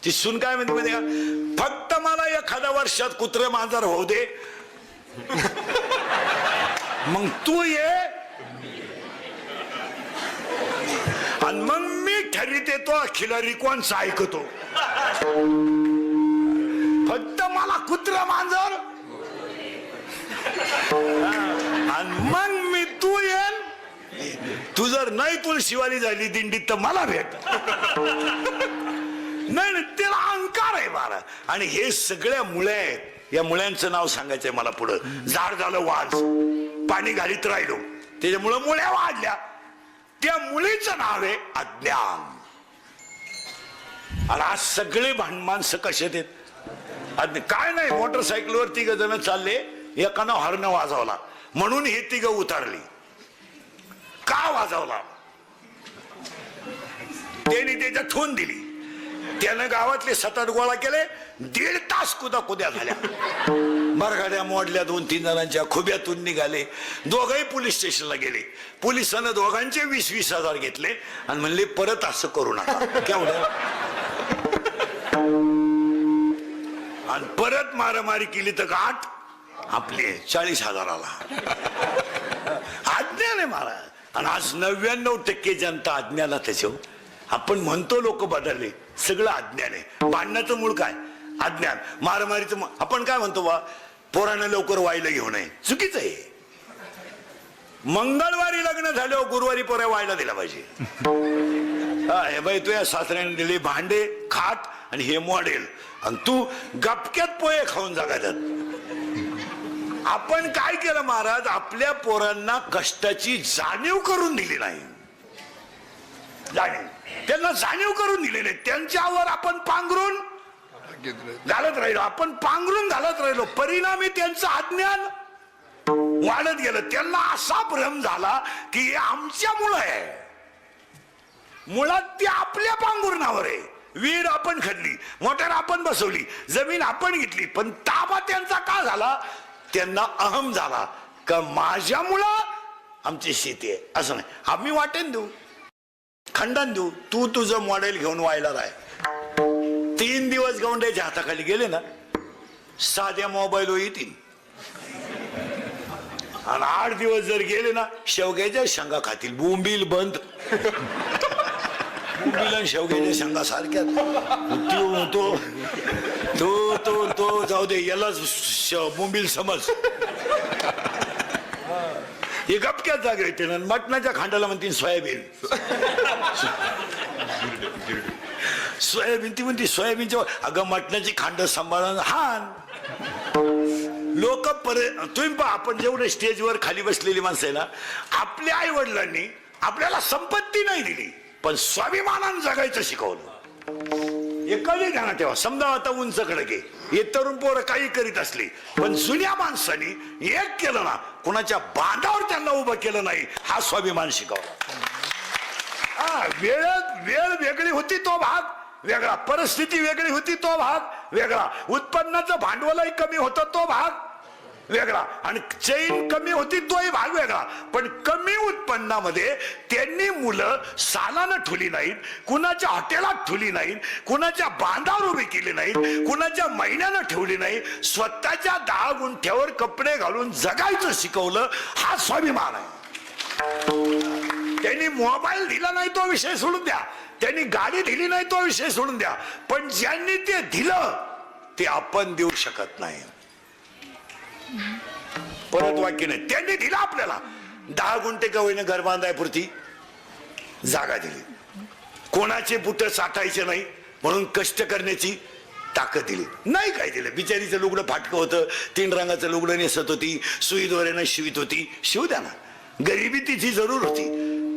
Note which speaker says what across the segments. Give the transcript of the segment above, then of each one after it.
Speaker 1: ती सून काय म्हणते माहिती का, फक्त मला एखाद्या वर्षात कुत्रे मांजर होऊ दे, मग तू ये आणि मग मी ठरीत येतो खिलारी कोणचा ऐकतो. फक्त मला कुत्रा मांजर आणि मग मी तू येल. तू जर नाही तुळशीवाली झाली दिंडीत तर मला भेट. नाही त्याला अहंकार आहे बारा. आणि हे सगळ्या मुळे आहेत. या मुळ्यांचं नाव सांगायचंय मला पुढं. झाड झालं वाज, पाणी घालीत राहिलो त्याच्यामुळं मुळ्या वाढल्या. त्या मुलीचं नाव आहे अज्ञान. आणि आज सगळे माणसं कसे आहेत काय नाही. मोटरसायकलवर 3 जण चालले, एकानं हॉर्न वाजवला म्हणून हे 3 उतरली. का वाजवला त्याने त्याच्या ठोन दिली. त्यानं गावातले 7-8 गोळा केले. 1.5 तास कुद्या झाल्या. मरगाड्या मोडल्या. 2-3 जणांच्या खुब्यातून निघाले. दोघंही पोलीस स्टेशनला गेले. पोलिसांना दोघांचे 20-20 हजार घेतले आणि म्हणले परत असं करू नका. केवढं आणि परत मारामारी केली तर गाठ आपले 40 हजाराला. अज्ञान आहे महाराज. आणि आज 99% जनता अज्ञानात त्याच्यावर. आपण म्हणतो लोक बदलले, सगळं अज्ञान आहे. भांडणाचं मूळ काय अज्ञान. मारामारीचं आपण काय म्हणतो बा, पोरानं लवकर वायला घेऊ नये, चुकीचं आहे. मंगळवारी लग्न झाल्यावर गुरुवारी पोऱ्या वायला दिला पाहिजे. हे बाई तुझ्या सासऱ्याने दिले भांडे खाट आणि हे मॉडेल आणि तू गपक्यात पोहे खाऊन जगायचं. आपण काय केलं महाराज, आपल्या पोरांना कष्टाची जाणीव करून दिली नाही. त्यांना जाणीव करून दिली नाही. त्यांच्यावर आपण पांघरून घालत राहिलो. आपण पांघरून घालत राहिलो. परिणामी त्यांचं अज्ञान वाढत गेलं. त्यांना असा भ्रम झाला की हे आमच्यामुळं आहे. मुळात ती आपल्या पांघरुणावर आहे. विहीर आपण खणली, मोटर आपण बसवली, जमीन आपण घेतली, पण ताबा त्यांचा का झाला. त्यांना अहम झाला का माझ्यामुळं आमची शेती आहे. असं नाही, आम्ही वाटेन देऊ, खंडन देऊ. तू तुझं मॉडेल घेऊन व्हायला राह. 3 दिवस गौंड्याच्या हाताखाली गेले ना, साध्या मोबाईल येतील. आणि 8 दिवस जर गेले ना, शेवग्याच्या शेंगा खातील. बोंबील बंद. बोंबील आणि शेवग्याच्या शेंगा सारख्या. तो जाऊ दे, यालाच बोंबील समज. हे गपक्यात जागा येते ना. मटणाच्या खांडाला म्हणतील सोयाबीन. सोयाबीन ती म्हणते सोयाबीनच्या. अगं मटणाची खांड सांभाळून हान. लोक तुम्ही पहा, आपण जेवढे स्टेजवर खाली बसलेली माणसं आहे ना, आपल्या आई वडिलांनी आपल्याला संपत्ती नाही दिली, पण स्वाभिमानानं जगायचं शिकवलं. हे कधी ध्यानात ठेवा. समजा आता उंच खडके हे तरुण पोरं काही करीत असली, पण जुन्या माणसांनी एक केलं ना, कुणाच्या बांधावर त्यांना उभं केलं नाही, हा स्वाभिमान शिकवला. वेळ वेगळी होती तो भाग वेगळा, परिस्थिती वेगळी होती तो भाग वेगळा, उत्पन्नाचं भांडवलही कमी होतं तो भाग वेगळा, आणि चैन कमी होती तोही भाग वेगळा. पण कमी उत्पन्नामध्ये त्यांनी मुलं सालानं ठुली नाहीत, कुणाच्या हॉटेलात ठुली नाहीत, कुणाच्या बांधावर उभी केली नाहीत, कुणाच्या महिन्यानं ठेवली नाही, स्वतःच्या 10 गुंठ्यावर कपडे घालून जगायचं शिकवलं. हा स्वाभिमान आहे. त्यांनी मोबाईल दिला नाही तो विषय सोडून द्या, त्यांनी गाडी दिली नाही तो विषय सोडून द्या, पण ज्यांनी ते दिलं ते आपण देऊ शकत नाही. परत वाक्य नाही. त्यांनी दिलं आपल्याला 10 गुंठे गवळीने घर बांधायपुरती जागा दिली. कोणाचे बुट साठायचे नाही म्हणून कष्ट करण्याची ताकद दिली नाही. काय दिलं. बिचारीचं लुगडं फाटकं होतं, 3 रंगाचं लुगडं नेसत होती, सुई दोऱ्यानं शिवित होती, शिव द्या ना. गरिबी तिची जरूर होती,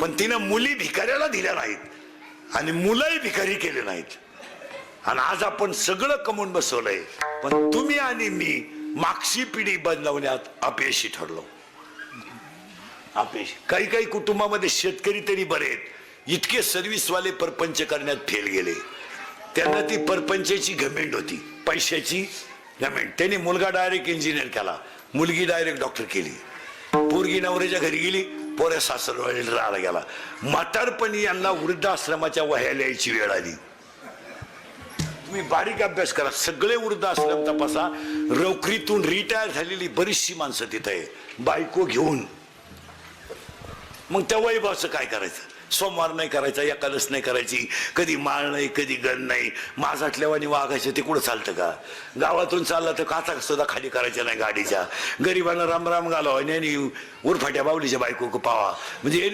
Speaker 1: पण तिनं मुली भिकाऱ्याला दिल्या नाहीत आणि मुलंही भिकारी केले नाहीत. आणि आज आपण सगळं कमवून बसवलंय, पण तुम्ही आणि मी मागची पिढी बदलवण्यात अपयशी ठरलो. अपयशी. काही काही कुटुंबामध्ये शेतकरी तरी बरे आहेत, इतके सर्व्हिसवाले परपंच करण्यात फेल गेले. त्यांना ती परपंचाची घमेंड होती, पैशाची घमेंड. त्यांनी मुलगा डायरेक्ट इंजिनियर केला, मुलगी डायरेक्ट डॉक्टर केली. पोरगी नवऱ्याच्या घरी गेली, पोऱ्या सासरवाडीला राहायला गेला. म्हातारपणी यांना वृद्धाश्रमाच्या वह्या लिहायची वेळ आली. तुम्ही बारीक अभ्यास करा, सगळे वृद्धाश्रम तपासा, नोकरीतून रिटायर झालेली बरीचशी माणसं तिथे आहे बायको घेऊन. मग त्या वैभवाचं काय करायचं? सोमवार नाही करायचा, एकादश नाही करायची, कधी माळ नाही, कधी गण नाही, माझाटल्यावानी वागायचं. ते कुठं चालतं का? गावातून चालला तर काचा सुद्धा खाली करायच्या नाही गाडीच्या. गरिबांना रामराम घालावा आणि उरफाट्या बावलीच्या बायको पावा. म्हणजे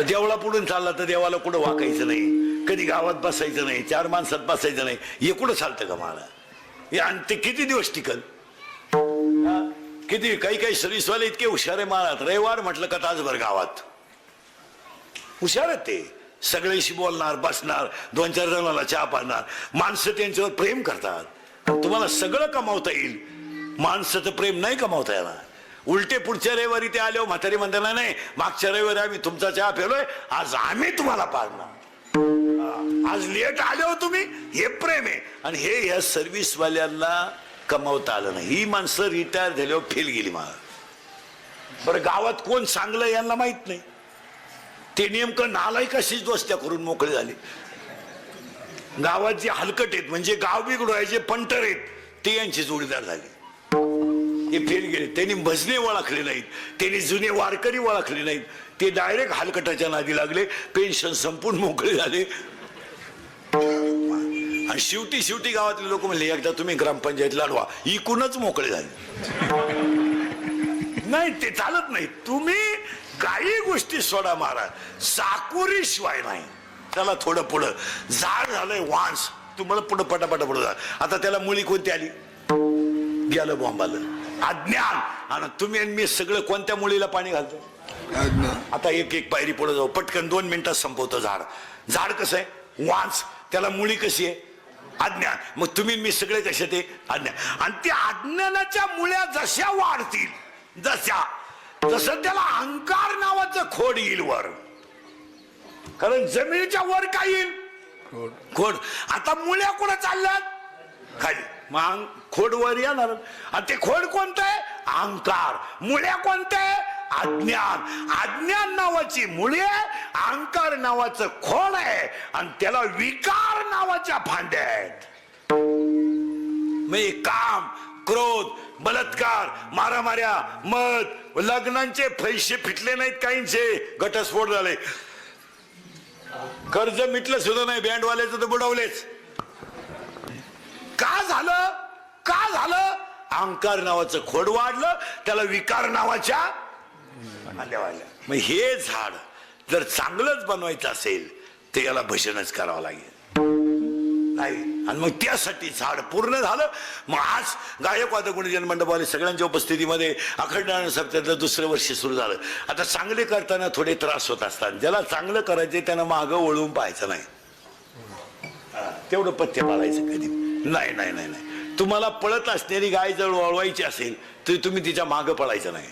Speaker 1: देवळा पुढून चालला तर देवाला कुठं वाकायचं नाही, कधी गावात बसायचं नाही, चार माणसात बसायचं नाही. हे कुठं चालतं का मला? आणि ते किती दिवस टिकल? किती काही काही सर्व्हिसवाले इतके हुशार आहे महाराज. रविवार म्हटलं का तासभर गावात हुशार आहेत ते. सगळ्याशी बोलणार, बसणार, 2-4 जणांना चहा पाजणार. माणसं त्यांच्यावर प्रेम करतात. तुम्हाला सगळं कमावता येईल, माणसाचं प्रेम नाही कमावता येणार. उलटे पुढच्या रविवारी ते आले म्हातारी म्हणताना, नाही मागच्या रविवारी आम्ही तुमचा चहा पेलोय, आज आम्ही तुम्हाला पाजणार. आज लेट आले हो तुम्ही, हे प्रेम आहे. आणि हे या सर्व्हिसवाल्यांना कमावता आलं नाही. ही माणसं रिटायर झाल्यावर फेल गेली मला. बरं गावात कोण चांगलं यांना माहित नाही. ते नेमकं नालायकाशीच दोस्त्या करून मोकळे झाले. गावात जे हलकट आहेत म्हणजे गाव बिघडवायचे पंटर आहेत ते यांचे जोडीदार झाले. हे फेल गेले. त्यांनी भजने ओळखले नाहीत, त्यांनी जुने वारकरी ओळखले नाहीत. ते डायरेक्ट हलकटाच्या नादी लागले, पेन्शन संपून मोकळे झाले. आणि शेवटी गावातले लोक म्हणले, एकदा तुम्ही ग्रामपंचायत लढवा. इकूनच मोकळे झाले. नाही ते चालत नाही. तुम्ही काही गोष्टी सोडा महाराज, साकोरी शिवाय नाही. त्याला थोडं पुढं झाड झालंय वांस, तुम्हाला पुढं पटापटा पुढं जा. आता त्याला मुली कोणती आली? गेलं बॉम्बाला अज्ञान. आणि तुम्ही आणि मी सगळं कोणत्या मुलीला पाणी घालतो? आता एक एक पायरी पुढे जाऊ, पटकन 2 मिनिटात संपवतो. झाड कसं आहे? वांस. त्याला मुळी कशी आहे? अज्ञान. मग तुम्ही मी सगळे कसे ते? अज्ञान. आणि त्या अज्ञानाच्या मुळ्या जशा वाढतील, तसं त्याला अहंकार नावाचं खोड येईल वर. कारण जमिनीच्या वर काय येईल? खोड. आता मुळ्या कुठं चालल्यात? खाली. मग खोड वर येणार. आणि ते खोड कोणतं आहे? अहंकार. मुळ्या कोणत्या? अज्ञान. अज्ञान नावाची मुळे, अहंकार नावाचं खोड आहे. आणि त्याला विकार नावाच्या फांद्या आहेत. म्हणजे काम, क्रोध, बलात्कार, मारामाऱ्या, मद, लग्नांचे पैसे फिटले नाहीत काहींचे, घटस्फोट झाले, कर्ज मिटलं सुद्धा नाही, बँडवाल्याचं तर बुडवलेच. का झालं? अहंकार नावाचं खोड वाढलं, त्याला विकार नावाच्या फांद्या वाढल्या. मग हे झाड जर चांगलंच बनवायचं असेल तर याला भजनच करावं लागेल. नाही. आणि मग त्यासाठी झाड पूर्ण झालं. मग आज गायकवाद गुणजन मंडपवाले सगळ्यांच्या उपस्थितीमध्ये अखंड सप्ताहाचं 2रं वर्ष सुरू झालं. आता चांगले करताना थोडे त्रास होत असतात. ज्याला चांगलं करायचे त्यांना मागं वळून पाहायचं नाही. तेवढं पथ्य पाळायचं कधी नाही. नाही नाही नाही. तुम्हाला पळत असणारी गाय जर वळवायची असेल तरी तुम्ही तिच्या मागं पळायचं नाही.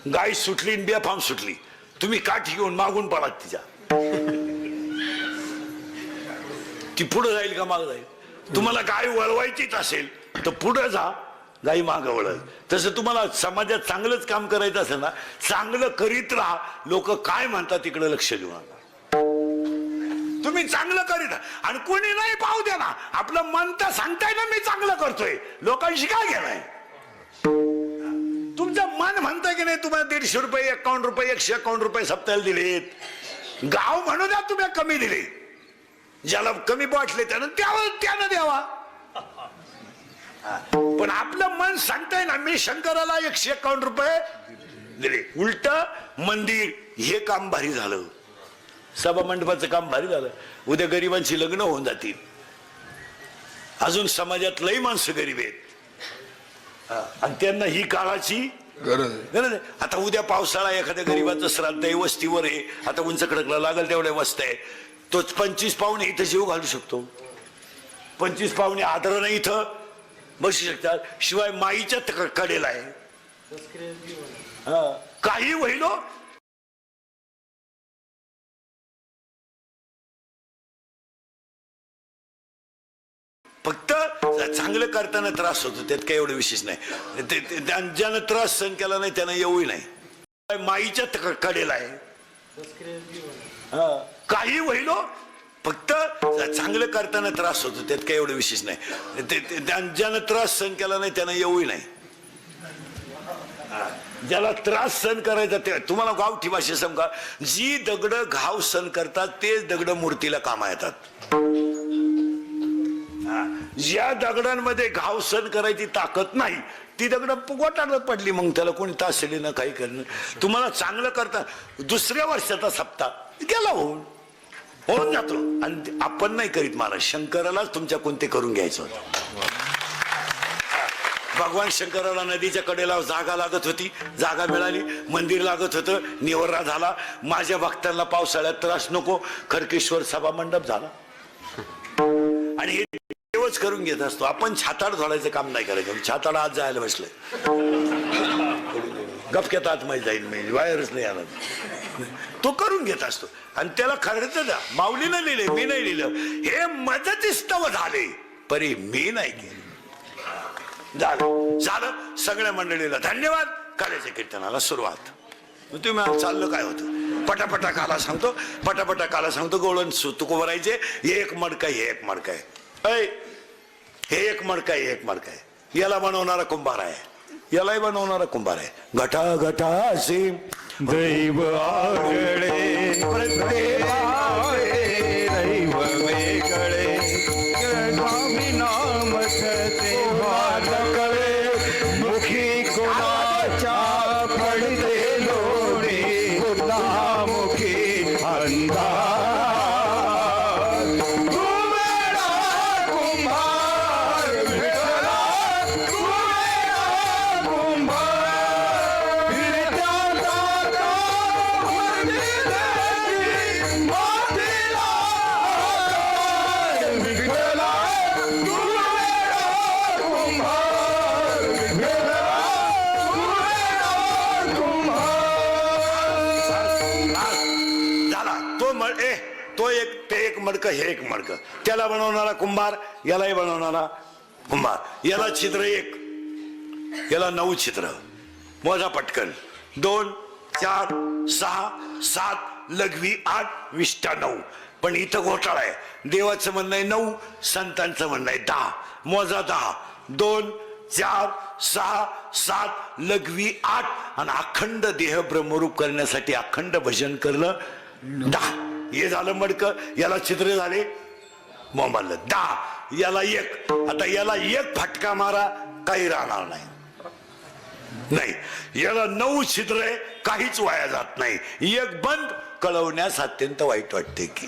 Speaker 1: गाय सुटली बेफाम सुटली, तुम्ही काठी घेऊन मागून पळात तिच्या. ती पुढे जाईल का माग जाईल? तुम्हाला गाय वळवायचीच असेल तर पुढे जा, गाई माग वळल. तसं तुम्हाला समाजात चांगलंच काम करायचं असेल ना, चांगलं करीत राहा. लोक काय म्हणतात तिकडे लक्ष देऊ नका. तुम्ही चांगलं करीत आणि कोणी नाही पाहू द्या ना. आपलं मन तर सांगताय ना मी चांगलं करतोय, लोकांशी काय घेणार? तुमचं मन म्हणतंय की नाही तुम्हाला 150 रुपये, 51 रुपये, 151 रुपये सप्ताहाला दिलेत. गाव म्हणू द्या तुम्ही कमी दिले, ज्याला कमी वाटले त्यानं द्यावा. पण आपलं मन सांगताय ना मी शंकराला 151 रुपये दिले. उलट मंदिर हे काम भारी झालं, सभा मंडपाचं काम भारी झालं. उद्या गरिबांची लग्न होऊन जातील. अजून समाजात लई माणसं गरीब आहेत आणि त्यांना ही काळाची गरज आहे. आता उद्या पावसाळा, एखाद्या गरीबाचं श्राद्ध आहे, वस्तीवर आहे, आता उंच खडकला लागल तेवढ्या वस्त आहे, तोच 25 पाहुणे इथं जीव घालू शकतो. 25 पाहुणे आदर नाही इथं बसू शकतात. शिवाय माईच्या कडेला आहे. काही होईल फक्त चांगलं करताना त्रास होतो, त्यात काही एवढं विशेष नाही. ज्यानं त्रास सहन केला नाही त्यानं येऊही नाही. माईच्या कडेला आहे. काही होईल फक्त चांगलं करताना त्रास होतो त्यात काही एवढं विशेष नाही ज्यानं त्रास सहन केला नाही त्यानं येऊही नाही ज्याला त्रास सहन करायचा ते तुम्हाला गावठी भाषेत सांगा जी दगड घाव सहन करतात तेच दगड मूर्तीला कामा येतात ज्या दगडांमध्ये घाव सहन करायची ताकद नाही ती दगड गोटाळत पडली मग त्याला कोणी तासली ना काही करणं तुम्हाला चांगलं करता दुसऱ्या वर्षाचा सप्ताह गेला होऊन जातो आणि आपण नाही करीत महाराज शंकरालाच तुमच्या कोणते करून घ्यायचं होतं भगवान शंकराला नदीच्या कडेला जागा लागत होती जागा मिळाली मंदिर लागत होतं निवर्रा झाला माझ्या भक्तांना पावसाळ्यात त्रास नको खरकेश्वर सभा मंडप झाला आणि हे देवच करून घेत असतो आपण छाताड झोडायचं काम नाही करायचं छाताड आज जायला बसलंय गपक्यात आतमध्ये जाईल मी बाहेरच नाही आला तो करून घेत असतो आणि त्याला खर्च द्या माऊलीनं लिहिले मी नाही लिहिलं हे मदतीस्तव झाले परी मी नाही केले झालं सगळ्या मंडळीला धन्यवाद काल्याच्या कीर्तनाला सुरुवात तुम्ही चाललं काय होतं पटापटा काला सांगतो गोळण तुको भरायचे एक मडका हे एक मडका आहे हे एक मडका आहे एक मडका आहे याला बनवणारा कुंभार आहे यालाही बनवणारा कुंभार आहे घटा घटासी
Speaker 2: दैव आगळे दैव वेगळे स्वामी नाम कळे मुखी कोणाच्या पडते लोणी मुखी अंधार
Speaker 1: मडकं हे एक मडकं त्याला बनवणारा कुंभार यालाही बनवणारा कुंभार याला छिद्र एक याला 9 छिद्र मोजा पटकन 2 4 6 7 लघवी 8 विष्टा 9 पण इथं घोटाळा आहे देवाचं म्हणणं आहे 9 संतांचं म्हणणं आहे 10 मोजा 10 2 4 6 7 लघवी 8 आणि अखंड देह ब्रह्मरूप करण्यासाठी अखंड भजन करणं 10 हे झालं मडकं याला छिद्र झाले मोबाईल 10 याला एक आता याला एक फटका मारा काही राहणार नाही याला 9 छिद्र आहे काहीच वाया जात नाही एक बंद कळवण्यास अत्यंत वाईट वाटते की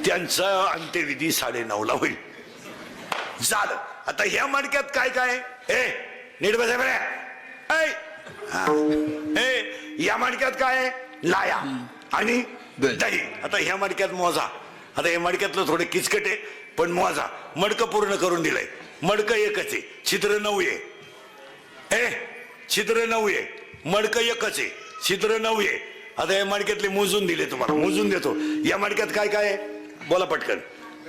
Speaker 1: त्यांचा अंत्यविधी 9:30 होईल झालं आता ह्या मडक्यात काय काय ए नीट बसा बरे या मडक्यात काय लाया आणि दही आता ह्या मडक्यात मोजा आता हे मडक्यातलं थोडे किचकट आहे पण मोजा मडकं पूर्ण करून दिलंय मडकं एकच आहे छिद्र 9 आहे छिद्र 9 आहे मडकं एकच आहे छिद्र 9 आहे आता या मडक्यातले मोजून दिले तुम्हाला मोजून देतो या मडक्यात काय काय आहे बोला पटकन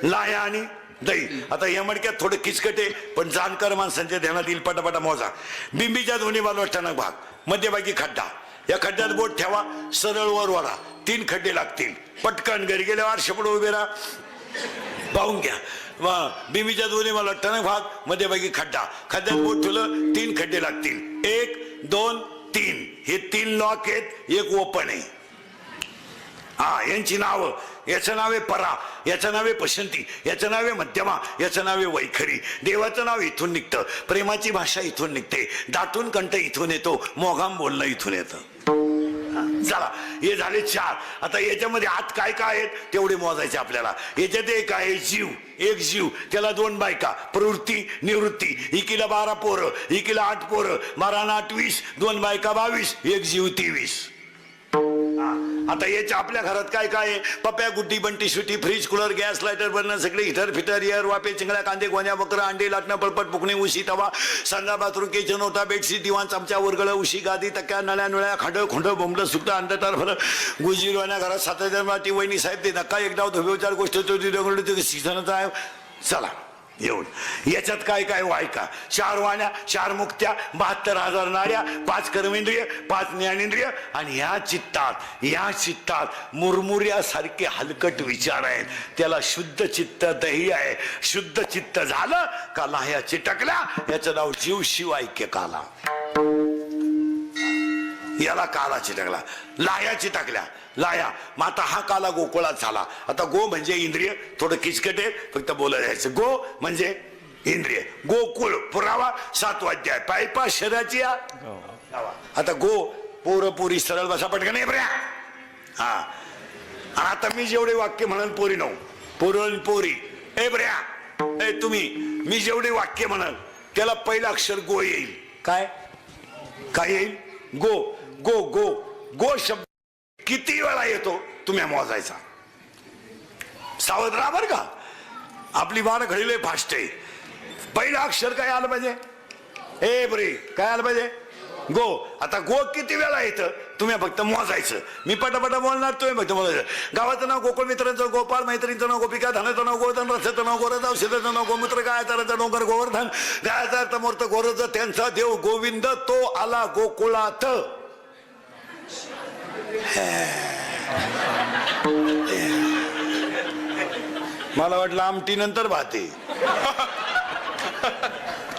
Speaker 1: लाया आणि दही आता या मडक्यात थोडं किचकट आहे पण जाणकार माणसांच्या ध्यानात येईल पटापटा मोजा बिंबीच्या दोन्ही बाजूला भाग मध्यभागी खड्डा या खड्ड्यात बोट ठेवा सरळ वर वळा 3 खड्डे लागतील पटकन घरी गेल्यावर शेपड उभे राहा पाहून घ्या बिंबीच्या दोन्ही मला टणक भाग मध्यभागी खड्डा खड्ड्यात बोट ठेवलं 3 खड्डे लागतील 1 2 3 हे 3 लॉक आहेत एक ओपन आहे यांची नावं याचं नाव आहे परा याचं नाव आहे पसंती याचं नाव आहे मध्यमा याचं नाव आहे वैखरी देवाचं नाव इथून निघतं प्रेमाची भाषा इथून निघते दाटून कंठ इथून येतो मोघाम बोलणं इथून येतं चला हे झाले 4 आता याच्यामध्ये आत काय काय आहेत तेवढे मोजायचे आपल्याला याच्यात एक आहे जीव एक जीव त्याला 2 बायका प्रवृत्ती निवृत्ती एकीला 12 पोरं एकीला 8 पोरं 12 आणि 8 20 2 बायका 22 एक जीव 23 आता याच्या आपल्या घरात काय काय आहे पप्या गुड्डी बंटी सुटी fridge cooler gas lighter burner सगळे हिटर फिटर एअर वापे चिंगड्या कांदे गोण्या बकरं अंडे लाटणं पळपट पुकणे उशी तवा संडा बाथरूम किचन होता बेडशीट दिवाण चमचा वरगळ उशी गादी तक्या नळ्या नळ्या खांड खोंड बोंबलं सुट्टा अंड टारफर गुजीरवाण्या घरात 7,000 वहिनी साहेब ते नका एक डाव धोबे 4 गोष्ट सीझनचा आहे चला एवढं. याच्यात काय काय ऐका. 4 वाण्या, 4 मुक्त्या, 72,000 नाड्या, 5 कर्मेंद्रिय, 5 ज्ञानेंद्रिय आणि या चित्तात मुरमुऱ्यासारखे हलकट विचार आहेत. त्याला शुद्ध चित्त दही आहे. शुद्ध चित्त झालं का लाह्या चिटकल्या. याचं नाव जीव शिव ऐक्य काला. याला काला चिटकला, लाह्या चिटकल्या. लाया मग आता हा काला गोकुळात झाला. आता गो म्हणजे इंद्रिय, थोडं किचकट आहे, फक्त बोलायला जायचं. गो म्हणजे इंद्रिय. गोकुळ पुरावा 7वा अध्याय. पायपा शरीराची आता गो पोरी सरळ बसा पटकन नाही बऱ्या. हा आणि आता मी जेवढे वाक्य म्हणाल पोरी नऊ पोरी ए बऱ्या ए तुम्ही मी जेवढे वाक्य म्हणाल त्याला पहिलं अक्षर गो येईल. काय येईल. गो गो गो गो शब्द किती वेळा येतो तुम्ही मोजायचा. सावध राहा बर का. आपली बाण घडीले फास्ट आहे. पहिलं अक्षर काय आलं पाहिजे. ए बरे काय आलं पाहिजे. गो. आता गो किती वेळा येतं तुम्ही फक्त मोजायचं. मी पटापटा बोलणार, तुम्ही फक्त मोजायचं. गावाचं नाव गोकुळ, मित्रांचं गोपाळ, मैत्रिणीचं नाव गोपिका, धनाचं नाव गोवर्धन, रसाचं नाव गोरज, औषधाचं नाव गोमूत्र, गायचा डोंगर गोवर्धन, गायचा अर्थ मूर्त गोरज, त्यांचा देव गोविंद, तो आला गोकुळात. मला वाटलं आमटी नंतर भाते.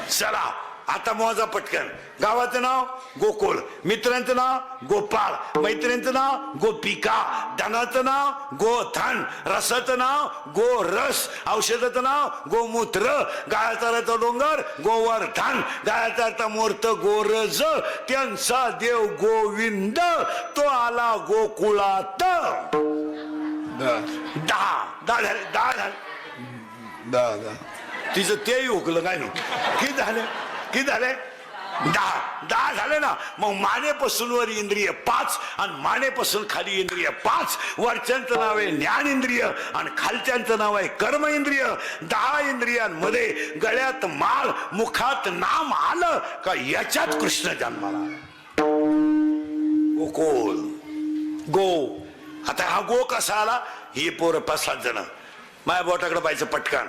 Speaker 1: चला आता मोजा पटकन. गावाचं नाव गोकुळ, मित्रांचं नाव गोपाळ, मैत्रिणींचं नाव गोपिका, धनाचं नाव गोधन, रसाचं नाव गोरस, औषधाचं नाव गोमूत्र, गायचा डोंगर गोवर्धन, गायचा मूर्त गोरज, त्यांचा देव गोविंद, तो आला गोकुळात. 10 तिचं तेही हुकलं काय नाही. किती झाले 10 झाले ना. मग मानेपासून वर इंद्रिय 5 आणि मानेपासून खाली इंद्रिय 5. वरच्यांचं नाव आहे ज्ञानेंद्रिय आणि खालच्यांचं नाव आहे कर्म इंद्रिय. 10 इंद्रियांमध्ये गळ्यात माळ, मुखात नाम आलं का याच्यात कृष्ण जन्माला. गोकुळ गो. आता हा गो कसा आला. ही पोरं 5-7 जण माझ्या बोटाकडे पाहिजे पटकन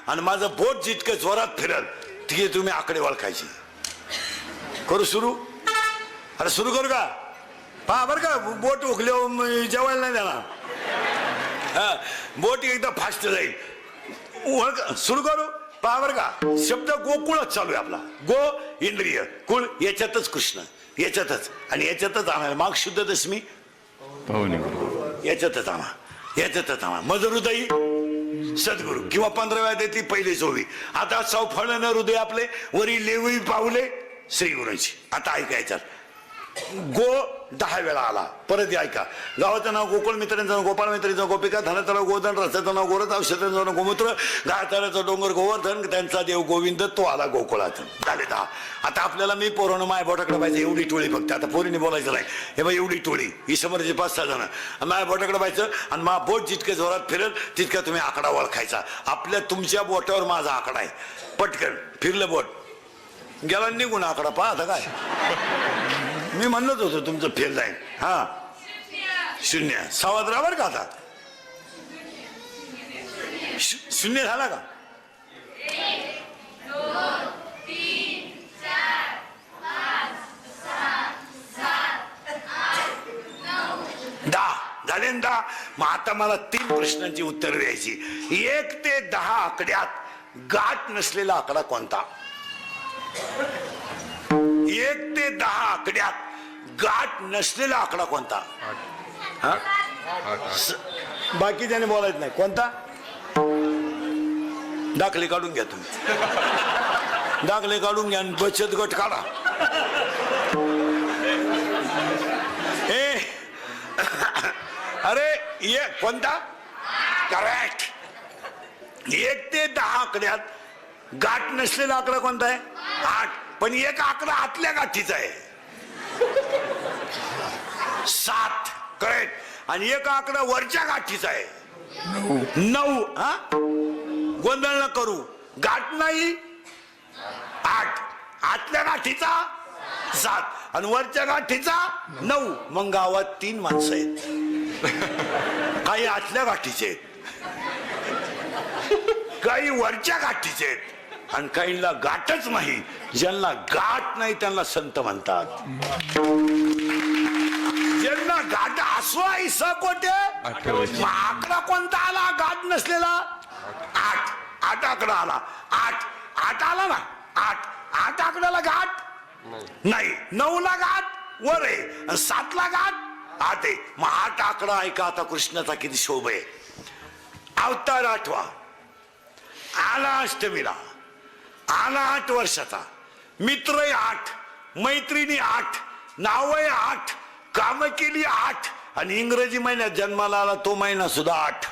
Speaker 1: आणि माझं बोट जितकं जोरात फिरल तिथे तुम्ही आकडे ओळखायची. करू सुरू. अरे सुरू करू का. पहा बरं का बोट उकले जेवायला नाही देणार. हा बोट एकदम फास्ट जाईल. सुरू करू. पहा बरं का. शब्द गोकुळच चालू आहे आपला. गो इंद्रिय, कुळ याच्यातच कृष्ण, याच्यातच आणि याच्यातच आम्हाला माग शुद्ध दशमी याच्यातच आम्हा मज हृदयी सद्गुरु किंवा 15व्या देती पहिले 24. आता चौफळण हृदय आपले वरी लेवी पावले श्री गुरुची. आता ऐकायच्यात. गो 10 वेळा आला. परत ऐका. गावाचं नाव गोकुळ, मित्रांचं नाव गोपाळ, मैत्रीचं गोपिका, धनाचं नाव गोधन, रसाचं नाव गोरज, औषधाचं नाव गोमूत्र, गायचा डोंगर गोवर्धन, त्यांचा देव गोविंद, तो आला गोकुळात. झाले 10. आता आपल्याला मी पोरानं माय बोटाकडे पाहिजे एवढी टोळी फक्त. आता पोरीने बोलायचं नाही. हे बघ एवढी टोळी ही समोरची 5-6 जण माय बोटाकडे पाहायचं आणि मा बोट जितके जोरात फिरेल तितका तुम्ही आकडा ओळखायचा. आपल्या तुमच्या बोटावर माझा आकडा आहे. पटकन फिरलं बोट गेला निघून आकडा. पहा आता काय मी म्हणत होतो तुमचं फेल जाईल. हा 0. सावध राहा बरं का. आता 0 झाला का.
Speaker 3: 1, 2, 3, 4, 5, 6, 7, 8, 9
Speaker 1: 10 झाले ना. 10. मग आता मला 3 प्रश्नांची उत्तर द्यायची. 1 ते 10 आकड्यात गाठ नसलेला आकडा कोणता. 1 ते 10 आकड्यात गाठ नसलेला आकडा कोणता. बाकी त्याने बोलायचं नाही. कोणता. दाखले काढून घ्या तुम्ही. दाखले काढून घ्या. बचत गट काढा. अरे ये कोणता. करेक्ट. 1 ते 10 आकड्यात गाठ नसलेला आकडा कोणता आहे. 8. पण एक आकडा आतल्या गाठीचा आहे. 7. करेक्ट. आणि एक आकडा वरच्या गाठीचा आहे. 9. हा गोंधळ न करू. गाठ नाही 8. आतल्या गाठीचा 7 आणि वरच्या गाठीचा 9. मग गावात 3 माणसं आहेत. काही आतल्या गाठीचे आहेत काही वरच्या गाठीचे आहेत आणि काहींना गाठच नाही. ज्यांना गाठ नाही त्यांना संत म्हणतात. ज्यांना गाठ असो स कोटे. मग आकडा कोणता आला गाठ नसलेला? 8. 8 आकडा आला. 8 आला ना. 8 आकड्याला गाठ नाही. 9 ला गाठ वर आहे आणि 7 ला गाठ 8 आहे. मग 8 आकडा ऐका आता कृष्णाचा किती शोभ आहे. अवतार 8वा आला अष्टमीला. आला 8 वर्षाचा. मित्र 8, मैत्रिणी 8, नाव 8, काम केली 8 आणि इंग्रजी महिन्यात जन्माला आला तो महिना सुद्धा 8.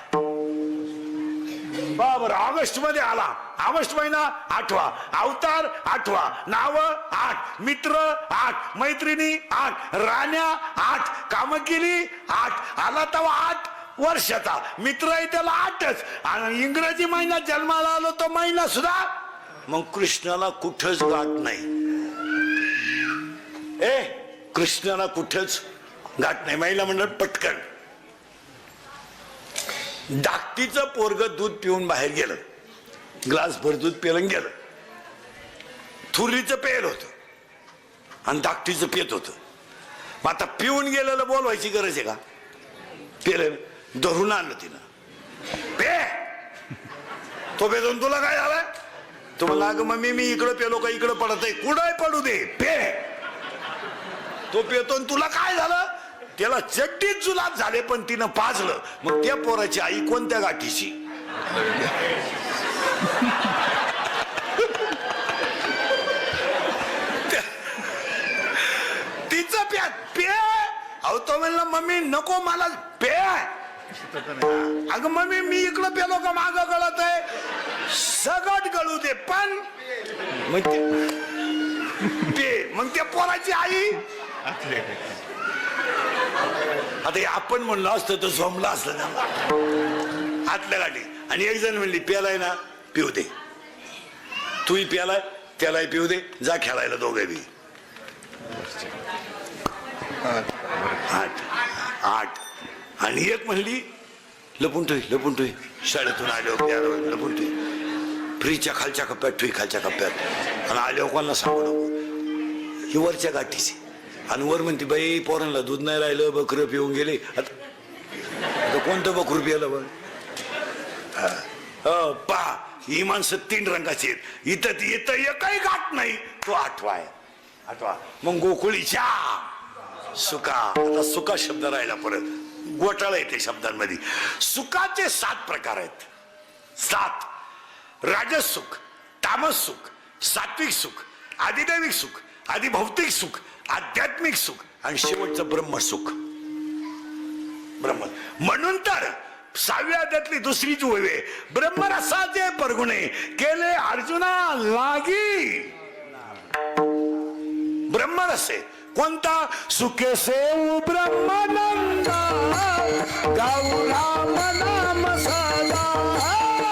Speaker 1: बरोबर. ऑगस्ट मध्ये आला. ऑगस्ट महिना 8वा. अवतार 8वा. नाव 8, मित्र 8, मैत्रिणी 8, राण्या 8, काम केली 8. आला तेव्हा 8 वर्षाचा. मित्र आहे त्याला 8च आणि इंग्रजी महिन्यात जन्माला आलो तो महिना सुद्धा. मग कृष्णाला कुठंच गाठ नाही. कृष्णाला कुठंच गाठ नाही. महिला म्हणलं पटकन. धाकटीचं पोरग दूध पिऊन बाहेर गेलं. ग्लास भर दूध पिलं गेलं. थुरीचं पेल होत आणि धाकटीचं पेत होत. मग आता पिऊन गेलेलं बोलवायची गरज आहे का? पेलं धरून आणलं तिनं. पे तो पेतून तुला काय झालं? तुम्हाला अगं मम्मी मी इकडं पेलो का इकडं पडत आहे. कुठंही पडू दे पे. तो पेतो तुला काय झालं? त्याला चड्डीत जुलाब झाले पण तिनं पाजलं. मग त्या पोराची आई कोणत्या गाठीची? तिचं प्या पे. अहो तो म्हणला मम्मी नको मला पे. अगं मम्मी मी इकडं पेलो का माग गळत आहे? सगट गळू दे पण मग पे. मग त्या पोराची आई. आता आपण म्हणलं असतं तर झोमला असलं ना आतल्या गाठी. आणि एक जण म्हणली प्यालाय ना पिऊ दे. तूही प्यालाय त्यालाही पिऊ दे. जा खेळायला दोघे बी. 8 आणि एक म्हणली लपून ठेवी शाळेतून आले लपून ठेवी. फ्रीजच्या खालच्या कप्प्यात ठेवी खालच्या कप्प्यात. आणि आले कोणाला सांगू नको. ही वरच्या गाठीची. आणि वर म्हणते बाई पोरांना दूध नाही राहिलं बकरं पिऊन गेले. आता कोणतं बकरू पियालं बघ. पहा ही माणसं 3 रंगाची आहेत. इथं येतं एकही गाठ नाही. तो 8वा आहे. 8वा. मग गोकुळीच्या सुका. आता सुका शब्द राहिला परत. घोटाळा येते शब्दांमध्ये. सुखाचे 7 प्रकार आहेत. 7. राजस सुख, तामस सुख, सात्विक सुख, आदिदैविक सुख, आदिभौतिक सुख, आध्यात्मिक सुख आणि शेवटचं ब्रह्मसुख. ब्रह्म म्हणून तर 6व्या अध्यायातली दुसरी जी ओवी आहे. ब्रह्मरसाचे परगुणे केले अर्जुना लागी. ब्रह्मरस आहे कोणता? सुखे सेव ब्रह्मानंदा गाऊ राम नाम सदा.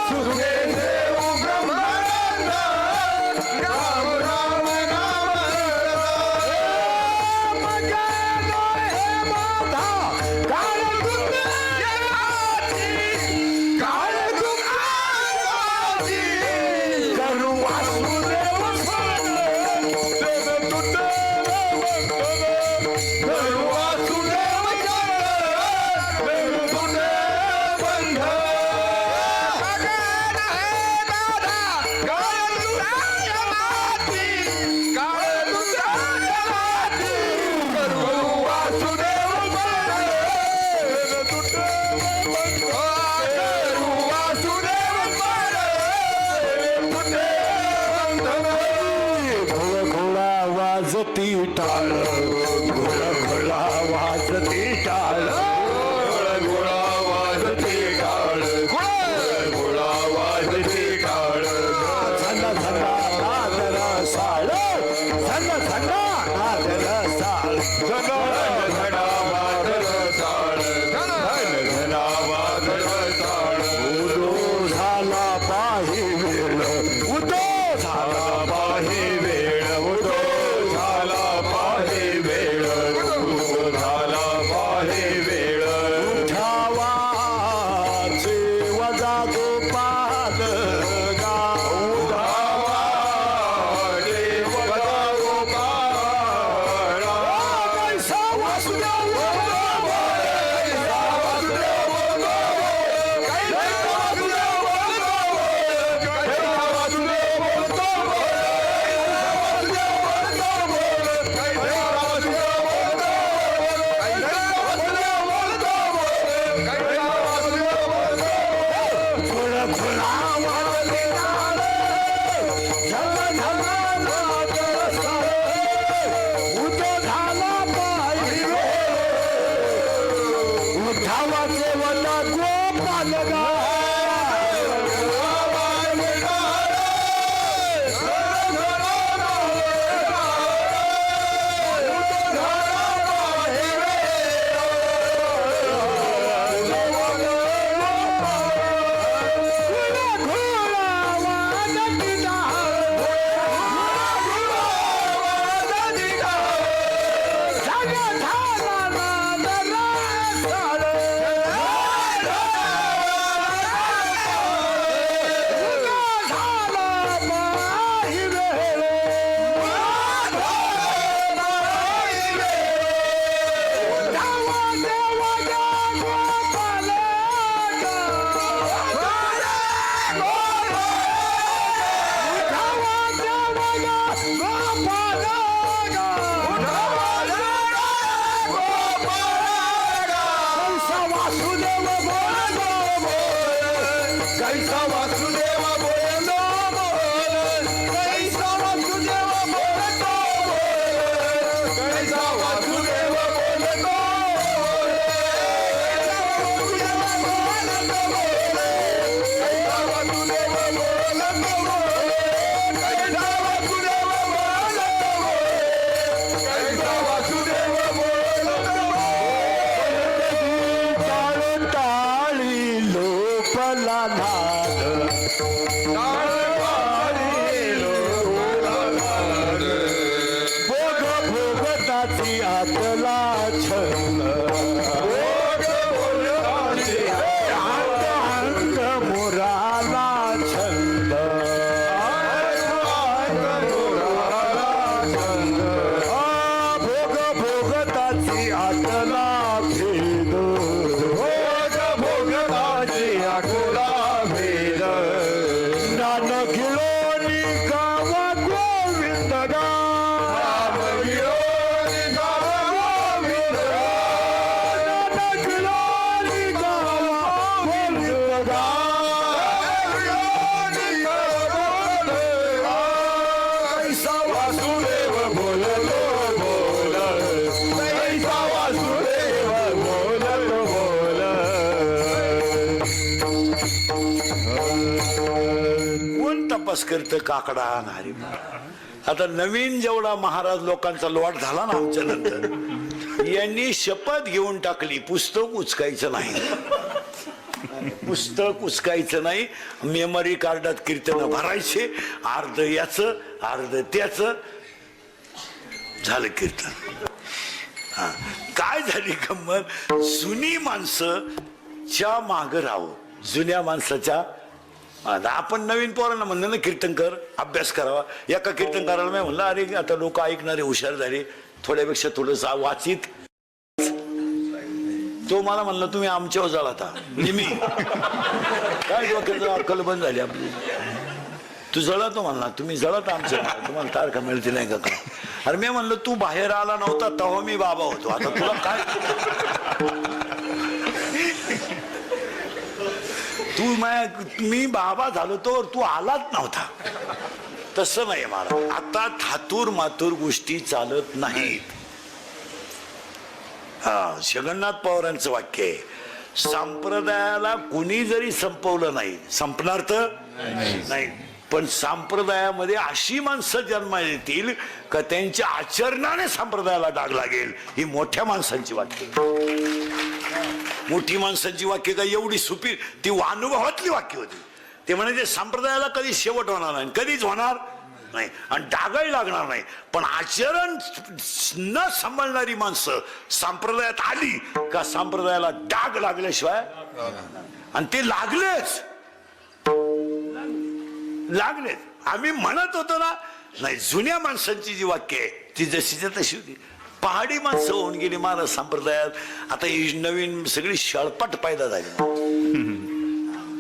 Speaker 1: सुखे सेव ब्रह्मानंदा गाऊ राम नाम
Speaker 2: वासुदेव बोलतो बोल कैसा वासुदेव बोलतो बोल कैसा वासुदेव बोलतो बोल कैसा वासुदेव बोलतो आतला छंद अंग मुराला छंद भोग भोगताची आतला भेद भोग भोगताची आतला भेद ज्ञान गिळोनी गावा गोविंद राम गिळोनी गावा गोविंद ज्ञान गिळोनी गावा गोविंद कैसा वासुदेव बोलतो बोल कैसा वासुदेव बोलतो बोल
Speaker 1: कोण तपास करतं काकडा आणि आता नवीन जेवढा महाराज लोकांचा लॉट झाला ना आमच्या नंतर यांनी शपथ घेऊन टाकली पुस्तक उचकायचं नाही पुस्तक उचकायचं नाही मेमरी कार्डात कीर्तन भरायचे अर्ध याचं अर्ध त्याचं झालं कीर्तन हा काय झाली गंमत जुनी माणसं च्या माग राहावं जुन्या माणसाच्या आता आपण नवीन पोरांना म्हणलं ना कीर्तन कर अभ्यास करावा एका कीर्तनकाराला मी म्हणलं अरे आता लोक ऐकणारे हुशार झाले थोड्यापेक्षा थोडस वाचित तो मला म्हणलं तुम्ही आमच्यावर जळता म्हणजे मी काय डोक्याचं अक्कल बंद झाली आपली तू जळतो म्हणला तुम्ही जळत आमच्या तुम्हाला तारखा मिळते नाही का अरे मी म्हणलं तू बाहेर आला नव्हता तेव्हा मी बाबा होतो आता तुला काय तू मी बाबा झालो तो तू आलाच नव्हता तसं नाही मला आता थातूर मातूर गोष्टी चालत नाहीत हा जगन्नाथ पवारांचं वाक्य आहे संप्रदायाला कुणी जरी संपवलं नाही संपणार तर नाही पण संप्रदायामध्ये अशी माणसं जन्माला येतील का त्यांच्या आचरणाने संप्रदायाला डाग लागेल ही मोठ्या माणसांची वाक्य मोठी माणसांची वाक्य काय एवढी सुपी ती अनुभवातली वाक्य होती ते म्हणजे संप्रदायाला कधी शेवट होणार नाही कधीच होणार नाही आणि डागही लागणार नाही पण आचरण न सांभाळणारी माणसं संप्रदायात आली का संप्रदायाला डाग लागल्याशिवाय आणि ते लागलेच आम्ही म्हणत होतो ना नाही जुन्या माणसांची जी वाक्य आहे ती जशीच्या तशी होती पहाडी माणसं होऊन गेली महाराज संप्रदायात आता ही नवीन सगळी शळपट पैदा झाली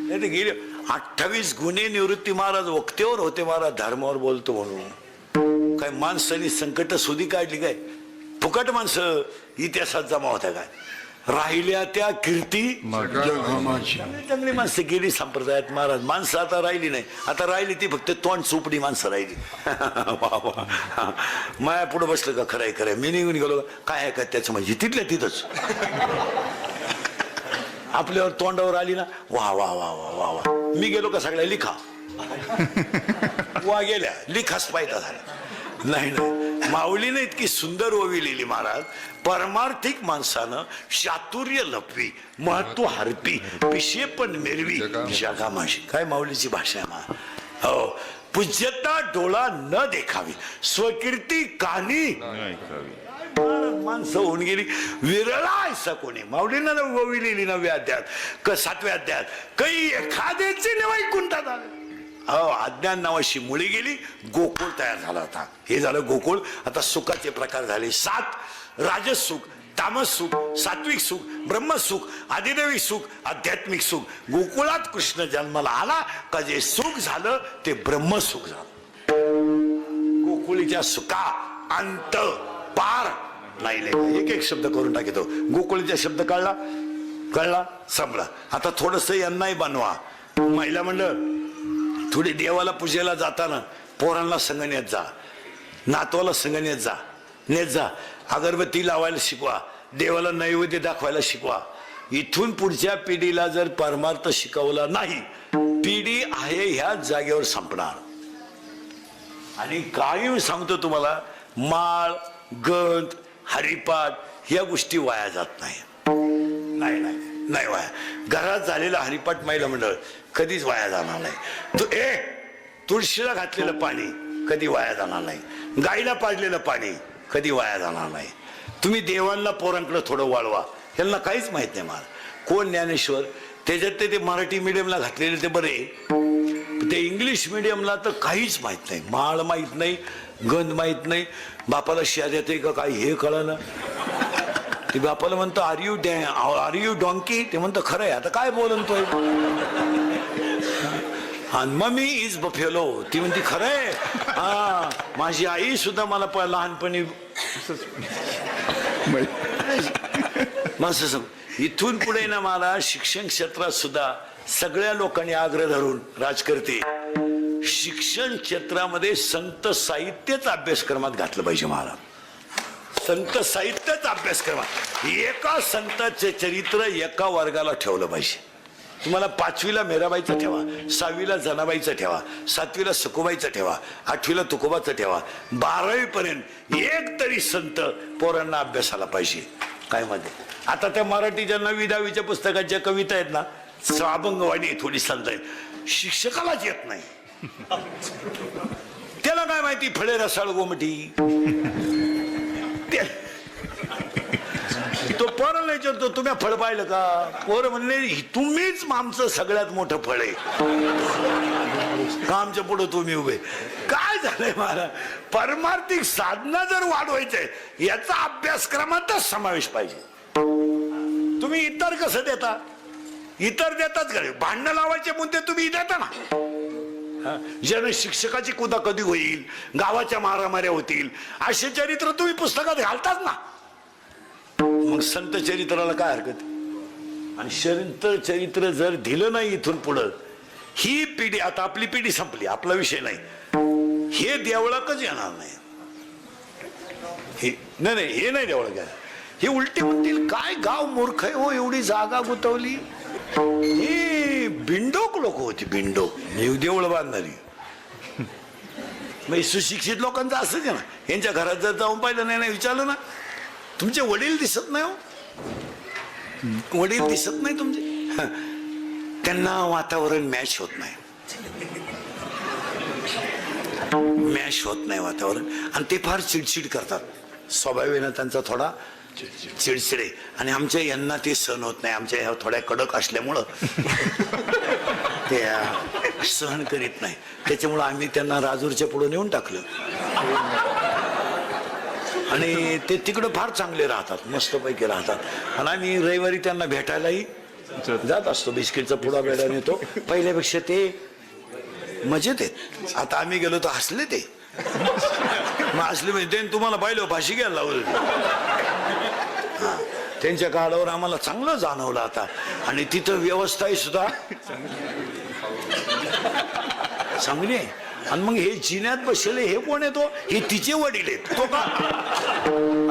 Speaker 1: नाही ते गेले 28 गुन्हे निवृत्ती महाराज वक्तेवर होते महाराज धर्मावर बोलतो म्हणून काय माणसांनी संकट सुधी काढली काय फुकट माणसं इतिहासात जमा होत्या काय राहिल्या त्या कीर्ती चांगली माणसं गेली संप्रदायात महाराज माणसं आता राहिली नाही आता राहिली ती फक्त तोंड चोपडी माणसं राहिली माया पुढे बसलं का खरंय खरंय मी निघून गेलो काय आहे का त्याचं म्हणजे तिथल्या तिथंच आपल्यावर तोंडावर आली ना वा वा वा वा वा वा मी गेलो का सगळ्या लिखा वा गेल्या लिखाच पायदा झाला नाही नाही माऊलीने इतकी सुंदर ओवी लिहिली महाराज परमार्थिक माणसानं चातुर्य लपवी महत्व हरपी पिशेपण मेरवी जगा माशी काय माऊलीची भाषा आहे मा हो पूज्यता डोळा न देखावी स्वकीर्ती कानी माणसं होऊन गेली विरळा ऐसा कोणी माऊलीनं ओवी लिहिली 9व्या अध्यायात 7व्या अध्यायात काही एखाद्याची वैकुंठात आले हो अज्ञान नावाची मुळी गेली गोकुळ तयार झाला होता हे झालं गोकुळ आता सुखाचे प्रकार झाले 7 राजस सुख तामस सुख सात्विक सुख ब्रह्मसुख आदिदेवी सुख आध्यात्मिक सुख गोकुळात कृष्ण जन्माला आला का जे सुख झालं ते ब्रह्मसुख झालं गोकुळीच्या सुखा अंत पार नाही एक एक शब्द करून टाकतो गोकुळीचा शब्द कळला कळला? संपला. आता थोडस यांनाही बनवा. महिला मंडळ थोडी देवाला पूजेला जाताना पोरांना संग नेत जा, नातवाला संग नेत जा. अगरबत्ती लावायला शिकवा, देवाला नैवेद्य दाखवायला शिकवा. इथून पुढच्या पिढीला जर परमार्थ शिकवला नाही, पिढी आहे ह्या जागेवर संपणार. आणि काही सांगतो तुम्हाला, माळ, गंध, हरिपाठ या गोष्टी वाया जात नाही. नाही वाया. घरात झालेला हरिपाठ महिला मंडळ कधीच वाया जाणार नाही. तुळशीला घातलेलं पाणी कधी वाया जाणार नाही. गाईला पाजलेलं पाणी कधी वाया जाणार नाही. तुम्ही देवांना पोरांकडे थोडं वाळवा. यांना काहीच माहित नाही. मला कोण ज्ञानेश्वर, त्याच्यात ते मराठी मिडियमला घातलेले ते बरे, ते इंग्लिश मिडियमला तर काहीच माहित नाही. माळ माहित नाही, गंध माहित नाही, बापाला शिया देते का काय हे कळलं. ते बापाला म्हणतो आर यू डॉंकी, ते म्हणतो खरं आहे. आता काय बोलतोय. आणि मम्मी इज बफेलो, ती म्हणते खरंय. हा, माझी आई सुद्धा मला लहानपणी इथून पुढे ना मला शिक्षण क्षेत्रात सुद्धा सगळ्या लोकांनी आग्रह धरून राजकर्ते शिक्षण क्षेत्रामध्ये संत साहित्यच अभ्यासक्रमात घातलं पाहिजे. मला संत साहित्यच अभ्यासक्रमात एका संतांचे चरित्र एका वर्गाला ठेवलं पाहिजे. तुम्हाला 5वीला मेराबाईचं ठेवा, 6वीला जनाबाईचं ठेवा, 7वीला सखुबाईचं ठेवा, 8वीला तुकोबाचं ठेवा, 12वी पर्यंत एक तरी संत पोरांना अभ्यासाला पाहिजे. काय मध्ये आता त्या मराठीच्या 9वी 10वीच्या पुस्तकाच्या कविता आहेत ना, अभंगवाणी थोडी संत आहेत, शिक्षकालाच येत नाही. त्याला काय माहिती फळे रसाळ गोमटी. तो पोराला विचारतो तुम्ही फळ पाहिलं का? पोर म्हणले तुम्हीच आमचं सगळ्यात मोठं फळ आहे, आमच्या पुढे तुम्ही उभे. काय झालंय मला, परमार्थिक साधना जर वाढवायचंय याचा अभ्यासक्रमातच समावेश पाहिजे. तुम्ही इतर कसं देता? इतर देताच का? भांडणं लावायचे मुद्दे तुम्ही देता ना. जन शिक्षकाची कुदा कधी होईल, गावाच्या मारामाऱ्या होतील, असे चरित्र तुम्ही पुस्तकात घालताच ना. मग संत चरित्राला काय हरकत? आणि संत चरित्र जर दिलं नाही इथून पुढं, ही पिढी, आता आपली पिढी संपली, आपला विषय नाही, हे देवळाकच येणार नाही. हे नाही देवळ घ्या. हे उलटे म्हणतील काय गाव मूर्ख आहे हो, एवढी जागा गुतवली. ही बिंडोक लोक होती, बिंडोक देवळ बांधणारी. मग सुशिक्षित लोकांचं असंच आहे ना. यांच्या घरात जर जाऊन पाहिलं नाही, विचारलं ना, तुमचे वडील दिसत नाही हो, वडील दिसत नाही तुमचे. त्यांना वातावरण मॅच होत नाही, मॅच होत नाही वातावरण. आणि ते फार चिडचिड करतात, स्वभावाने त्यांचा थोडा चिडचिडे. आणि आमच्या यांना ते सहन होत नाही. आमच्या ह्या थोड्या कडक असल्यामुळं ते सहन करीत नाही. त्याच्यामुळं आम्ही त्यांना राजूरच्या पुढे नेऊन टाकलं. आणि ते तिकडं फार चांगले राहतात, मस्तपैकी राहतात. आणि आम्ही रविवारी त्यांना भेटायलाही जात असतो. बिस्किटचा पुडा बेडा नेतो. पहिल्यापेक्षा ते मजेत आहेत. आता आम्ही गेलो तर हसले ते. मग हसले म्हणजे तुम्हाला पाहिलं फाशी घ्यायला लावलं. त्यांच्या काळावर आम्हाला चांगलं जाणवलं आता. आणि तिथं व्यवस्थाही सुद्धा चांगली आहे. आणि मग हे जिन्यात बसले हे कोण येतो? हे तिचे वडील आहेत. तो का?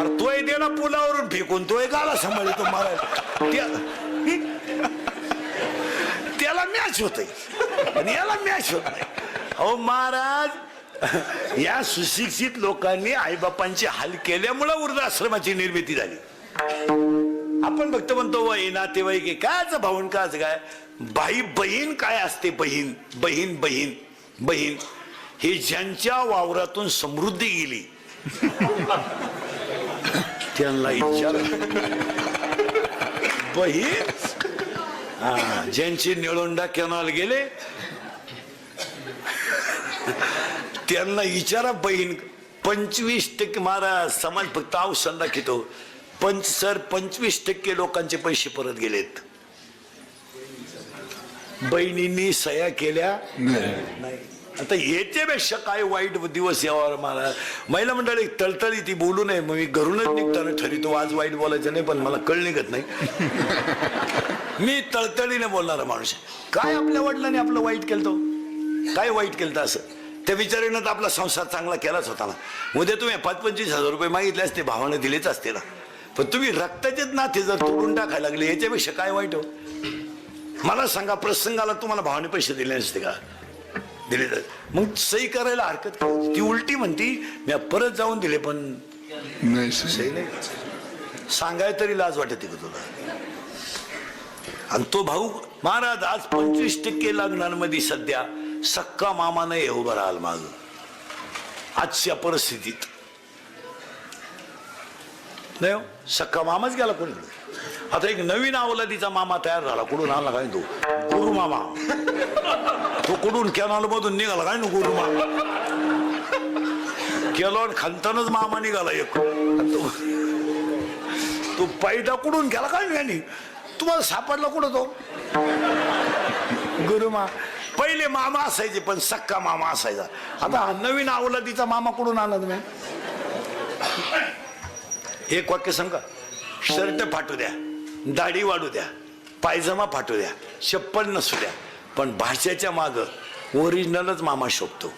Speaker 1: अरे तो त्याला पुलावरून फेकून तो एक आला सांभाळतो महाराज. त्याला मॅच होतय आणि याला मॅच होत नाही. अहो महाराज, या सुशिक्षित लोकांनी आईबापांचे हाल केल्यामुळे वृद्धाश्रमाची निर्मिती झाली. आपण फक्त म्हणतो वय नातेवाईक कायच भाऊन काच काय बाई बहीण काय असते? बहीण बहीण बहीण बहीण हे ज्यांच्या वावरातून समृद्धी गेली त्यांना विचार. बहीण ज्यांचे निळोंडा कॅनॉल गेले त्यांना विचारा बहीण. 25% मारा समाज फक्त औषध दाखवतो. 25% लोकांचे पैसे परत गेलेत. बहिणींनी सह्या केल्या नाही. आता याच्यापेक्षा काय वाईट दिवस यावर मला. महिला मंडळी तळतळी ती बोलू नये, मग मी घरूनच निघताना ठरवतो आज वाईट बोलायचं नाही, पण मला कळ निघत नाही. मी तळतळीने बोलणारा माणूस. काय आपल्या वडिलांनी आपलं वाईट केलं तो, काय वाईट केलं असं? त्या विचारानं तर आपला संसार चांगला केलाच होता ना. उद्या तुम्ही 25,000 रुपये मागितले असते, भावानं दिलेच असते ना. पण तुम्ही रक्ताचेच नाते जर तोडून टाकायला लागले, याच्यापेक्षा काय वाईट हो? मला सांगा, प्रसंगाला तुम्हाला भावाने पैसे दिले नसते का? दिले तर मग सही करायला हरकत काय? ती उलटी म्हणती मी परत जाऊन दिले, पण
Speaker 2: नाही
Speaker 1: सही नाही सांगाय तरी लाज वाटते का तुला? आणि तो भाऊ महाराज आज 25% लग्नांमध्ये सध्या सक्का मामा नाही उभं राहाल माग आजच्या परिस्थितीत. नाही हो, सक्का मामाच गेला कोणीकडे. आता एक नवीन अवलादीचा मामा तयार झाला. कुठून आला काय तो? गुरु मामा. तो कुठून कॅनॉल मधून निघाला काय ना गुरु मामा. केलॉन खालतानच मामा निघाला एक. तो पैदा कुठून गेला काय नाही, तुम्हाला सापडला कुठं तो गुरुमा? पहिले मामा असायचे पण सक्का मामा असायचा. आता नवीन अवलादीचा मामा कुठून आला तुम्ही? एक वाक्य सांगा. शर्ट फाटू द्या, दाढी वाढू द्या, पायजमा फाटू द्या, चप्पल नसू द्या, पण भाषेच्या माग ओरिजिनलच मामा शोभतो.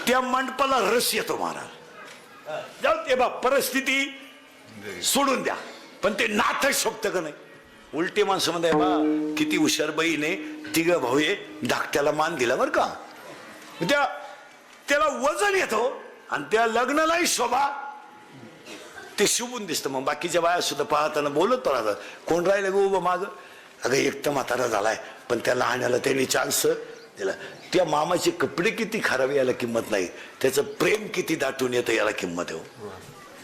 Speaker 1: त्या मंडपाला रस येतो महाराज. जाऊ ते बा, परिस्थिती सोडून द्या, पण ते नाथ शोभत का नाही? उलटी माणसं म्हणताय बा, किती हुशार बहीने तिघ भाऊ धाकट्याला मान दिला बर का. त्याला वजन येतो आणि त्या लग्नालाही शोभा ते शुभून दिसतं. मग बाकीच्या बाया सुद्धा पाहताना बोलत राहतात, कोण राहिलं ग उभं माग? अगं एक तर म्हातारा झालाय, पण त्या लहाण्याला त्यांनी चान्स दिला. त्या मामाचे कपडे किती खराब याला किंमत नाही, त्याचं प्रेम किती दाटून येतं याला किंमत आहे.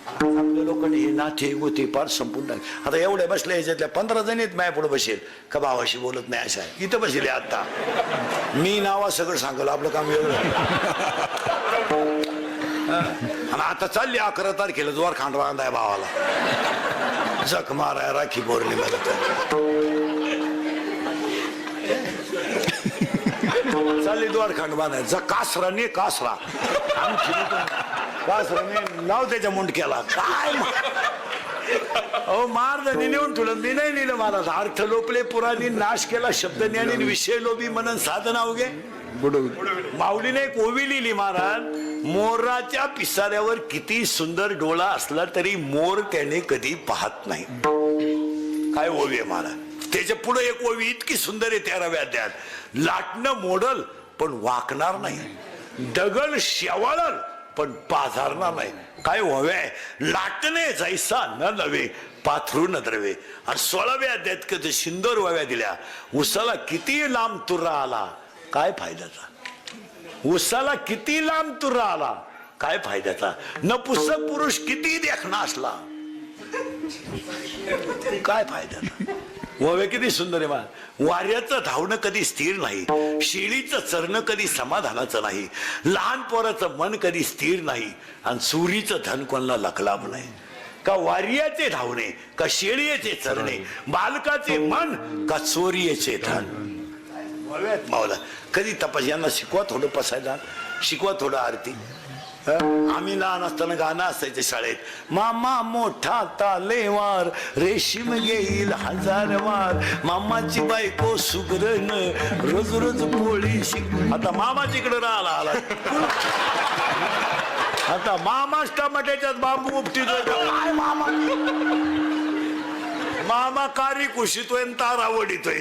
Speaker 1: आपल्या लोकांनी हे नाते गोते पार संपून टाक. आता एवढ्या बसल्या याच्यातल्या 15 जण आहेत माया पुढे बसेल का भावाशी बोलत नाही अशा इथं बसले. आता मी नावा सगळं सांगल, आपलं काम वेगळं. आणि आता चालली 11 तारखेला जोर खांड बांधाय भावाला, जख माराय राखी पौर्णिमेला. चालली द्वार खांड बांधाय जा कासरा ने कासरा कासराने नाव त्याच्या मुंडक्याला काय. अहो मारदानी नेऊन ठेवलं, मी नाही नेलं. मला अर्थ लोपले पुराणी नाश केला, शब्द ज्ञानी विषय लोभी मनन साधना उगे. माऊलीने एक ओवी लिहिली महाराज, मोराच्या पिसाऱ्यावर किती सुंदर डोळा असला तरी मोर त्याने कधी पाहत नाही. काय ओवी आहे महाराज. त्याच्या पुढे एक ओवी इतकी सुंदर आहे 13व्या अध्यायात, लाटणं मोडल पण वाकणार नाही, दगड शेवाळल पण पाझरणार नाही. काय व्हावे, लाटणे जैसा न नव्हे पाथरू न द्रवे. आणि 16व्या अध्यायात कधी शिंदोर व्हाव्या दिल्या, उसाला किती लांब तुरा आला काय फायद्याचा. उसाला किती लांब तुरा आला काय फायद्याचा. नपुसक पुरुष किती देखणा असला काय फायद्याचा. व्हावे किती सुंदर आहे मा. वाऱ्याचं धावणं कधी स्थिर नाही, शेळीचं चरणं कधी समाधानाचं नाही, लहान पोराचं मन कधी स्थिर नाही, आणि चोरीचं धन कोणाला लखलाभ नाही. का वार्याचे धावणे, का शेळीचे चरणे, बालकाचे मन, का चोरीचे धन. मावला कधी तपास. यांना शिकवा थोडं पसायला, शिकवा थोडं आरती. आम्ही लहान असताना गाणं असायचं शाळेत, मामा मोठा तालेवार, रेशीम घेईल 1000 वार, मामाची बायको सुगरण, रोज रोज पोळी शिक. आता मामा तिकडे राहिला आला, आता मामाच टमाट्याच्यात बांबू उपटीतोय. काय मामा, मामा कारी कुशीतोय तारा वडीतोय.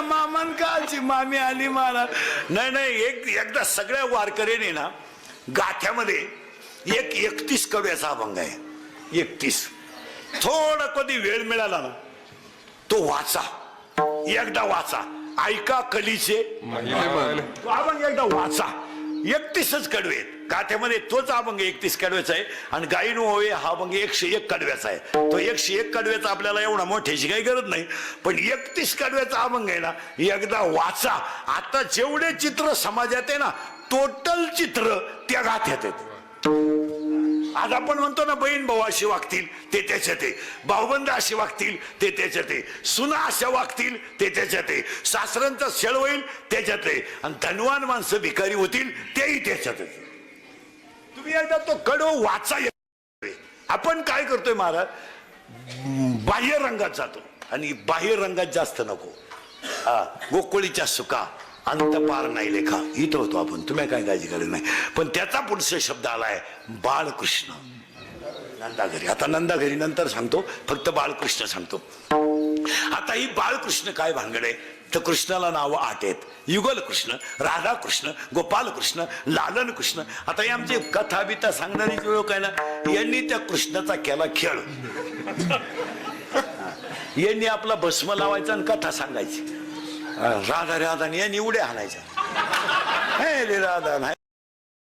Speaker 1: मामान कालची मामी आली महाराज. नाही नाही, एकदा सगळ्या वारकऱ्याने ना गाथ्यामध्ये एक 31 कव्याचा अभंग आहे. 31 थोडा कधी वेळ मिळाला ना तो वाचा, एकदा वाचा. ऐका कलीचे अभंग एकदा वाचा. 31च कडवे आहेत गाथ्यामध्ये, तोच अभंग 31 कडव्याचा आहे. आणि गायीनो होवे हा अभंग 101 कडव्याचा आहे. तो 101 कडव्याचा आपल्याला एवढा मोठ्याची काही गरज नाही, पण 31 कडव्याचा अभंग आहे ना, एकदा वाचा. आता जेवढे चित्र समाजात आहे ना, टोटल चित्र त्या गाथ्यात आहेत. आज आपण म्हणतो ना, बहीण भाऊ अशी वागतील ते त्याच्यात आहे, भाऊबंद अशी वागतील ते त्याच्यात आहे, सुना अशा वागतील ते त्याच्यात आहे, सासऱ्यांचा छळ होईल त्याच्यात आहे, आणि धनवान माणसं भिकारी होतील तेही त्याच्यात आहे. तुम्ही एकदा तो कडो वाचा. आपण काय करतोय महाराज, बाह्य रंगात जातो आणि बाह्य रंगात जास्त नको. हा, गोकुळीच्या सुका अंत पार नाही लेखा इथं होतो आपण, तुम्ही काय काळजी करत नाही. पण त्याचा पुढचा शब्द आलाय बाळकृष्ण नंदाघरी. आता नंदाघरी नंतर सांगतो, फक्त बाळकृष्ण सांगतो. आता ही बाळकृष्ण काय भानगड आहे, तर कृष्णाला नावं 8 आहेत. युगल कृष्ण, राधा कृष्ण, गोपाल कृष्ण, लालन कृष्ण. आता हे आमचे कथा बिथा सांगणारी लोक आहे ना, यांनी त्या कृष्णाचा केला खेळ. यांनी आपला भस्म लावायचा आणि कथा सांगायची. राधा राधा यांनी उड्या हाणायच्या. हे रे राधा नाही